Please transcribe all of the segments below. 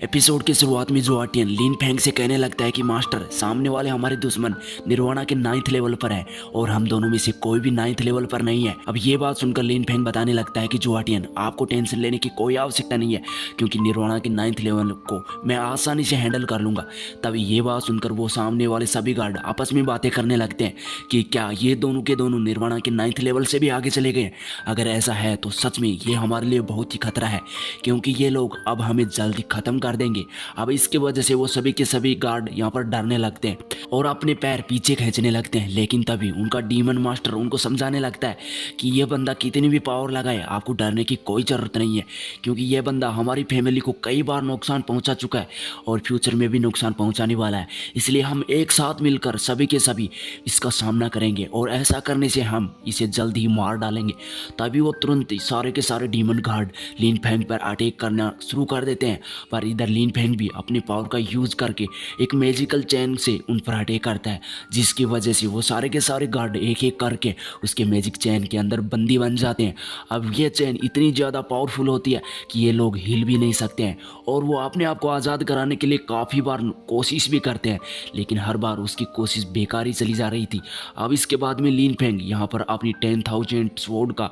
Episode की शुरुआत में जोआटियन लिन फेंग से कहने लगता है कि मास्टर, सामने वाले हमारे दुश्मन निर्वाणा के 9th लेवल पर है और हम दोनों में से कोई भी 9th लेवल पर नहीं है। अब ये बात सुनकर लिन फेंग बताने लगता है कि जोआटियन, आपको टेंशन लेने की कोई आवश्यकता नहीं है क्योंकि निर्वाणा के 9th लेवल को मैं आसानी से हैंडल कर लूंगा। तभी ये बात सुनकर वो सामने वाले सभी गार्ड आपस में बातें करने लगते हैं कि क्या ये दोनों के दोनों निर्वाणा के 9th लेवल से भी आगे चले गए। अगर ऐसा है तो सच में ये हमारे लिए बहुत ही खतरा है क्योंकि ये लोग अब हमें जल्दी खत्म कर देंगे। अब इसकी वजह से वो सभी के सभी गार्ड यहाँ पर डरने लगते हैं और अपने पैर पीछे खींचने लगते हैं। लेकिन तभी उनका डीमन मास्टर उनको समझाने लगता है कि ये बंदा कितनी भी पावर लगाए, आपको डरने की कोई ज़रूरत नहीं है क्योंकि ये बंदा हमारी फैमिली को कई बार नुकसान पहुंचा चुका है और फ्यूचर में भी नुकसान पहुंचाने वाला है। इसलिए हम एक साथ मिलकर सभी के सभी इसका सामना करेंगे और ऐसा करने से हम इसे जल्द ही मार डालेंगे। तभी वो तुरंत ही सारे के सारे डीमन गार्ड लिन फेंग पर अटैक करना शुरू कर देते हैं। पर इधर लिन फेंग भी अपनी पावर का यूज करके एक मैजिकल चैन से उन पर अटैक करता है, जिसकी वजह से वो सारे के सारे गार्ड एक एक करके उसके मैजिक चैन के अंदर बंदी बन जाते हैं। अब ये चैन इतनी ज़्यादा पावरफुल होती है कि ये लोग हिल भी नहीं सकते हैं और वो अपने आप को आज़ाद कराने के लिए काफ़ी बार कोशिश भी करते हैं, लेकिन हर बार उसकी कोशिश बेकार ही चली जा रही थी। अब इसके बाद में लिन फेंग यहाँ पर अपनी 10,000 स्वॉर्ड का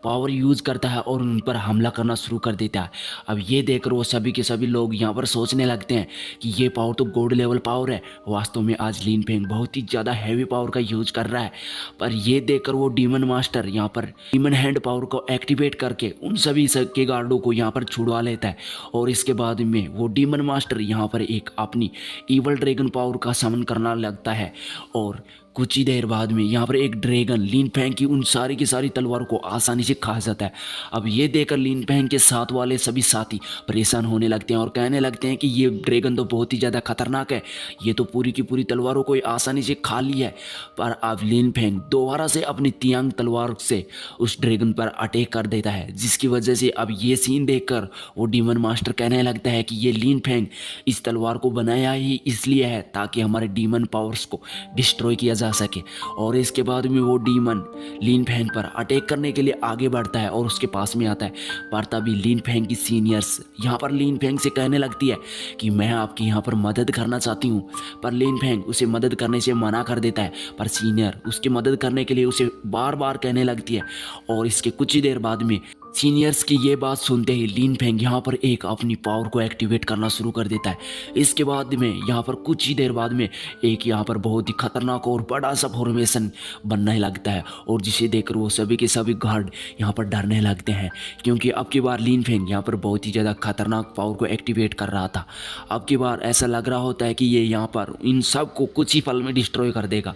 पावर यूज करता है और उन पर हमला करना शुरू कर देता है। अब ये देखकर वो सभी के सभी लोग यहाँ पर सोचने लगते हैं कि ये पावर तो गॉड लेवल पावर है। वास्तव में आज लिन फेंग बहुत ही ज़्यादा हैवी पावर का यूज कर रहा है। पर ये देखकर वो डीमन मास्टर यहाँ पर डीमन हैंड पावर को एक्टिवेट करके उन सभी के गार्डों को यहाँ पर छुड़वा लेता है और इसके बाद में वो डीमन मास्टर यहाँ पर एक अपनी ईवल ड्रैगन पावर का समन करना लगता है और कुछ ही देर बाद में यहाँ पर एक ड्रैगन लिन फेंग की उन सारी की सारी तलवारों को आसानी से खा जाता है। अब ये देखकर लिन फेंग के साथ वाले सभी साथी परेशान होने लगते हैं और कहने लगते हैं कि ये ड्रैगन तो बहुत ही ज़्यादा खतरनाक है, ये तो पूरी की पूरी तलवारों को आसानी से खा ली है। पर अब लिन फेंग दोबारा से अपनी तियांग तलवार से उस ड्रैगन पर अटैक कर देता है, जिसकी वजह से अब ये सीन देखकर वो डीमन मास्टर कहने लगता है कि ये लिन फेंग इस तलवार को बनाया ही इसलिए है ताकि हमारे डीमन पावर्स को डिस्ट्रॉय किया जा सके। और इसके बाद में वो डीमन लिन फेंग पर अटैक करने के लिए आगे बढ़ता है और उसके पास में आता है। पर तभी लिन फेंग की सीनियर्स यहाँ पर लिन फेंग से कहने लगती है कि मैं आपकी यहाँ पर मदद करना चाहती हूँ, पर लिन फेंग उसे मदद करने से मना कर देता है। पर सीनियर उसकी मदद करने के लिए उसे बार बार कहने लगती है और इसके कुछ ही देर बाद में सीनियर्स की ये बात सुनते ही लिन फेंग यहाँ पर एक अपनी पावर को एक्टिवेट करना शुरू कर देता है। इसके बाद में यहाँ पर कुछ ही देर बाद में एक यहाँ पर बहुत ही खतरनाक और बड़ा सा फॉर्मेशन बनने लगता है और जिसे देखकर वो सभी के सभी गार्ड यहाँ पर डरने लगते हैं क्योंकि अब की बार लिन फेंग यहाँ पर बहुत ही ज़्यादा खतरनाक पावर को एक्टिवेट कर रहा था। अब की बार ऐसा लग रहा होता है कि ये यहाँ पर इन सब को कुछ ही पल में डिस्ट्रॉय कर देगा।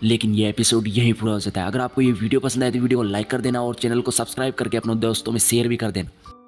लेकिन ये एपिसोड यहीं पूरा हो जाता है। अगर आपको ये वीडियो पसंद आए तो वीडियो को लाइक कर देना और चैनल को सब्सक्राइब करके अपने दोस्तों में शेयर भी कर देना।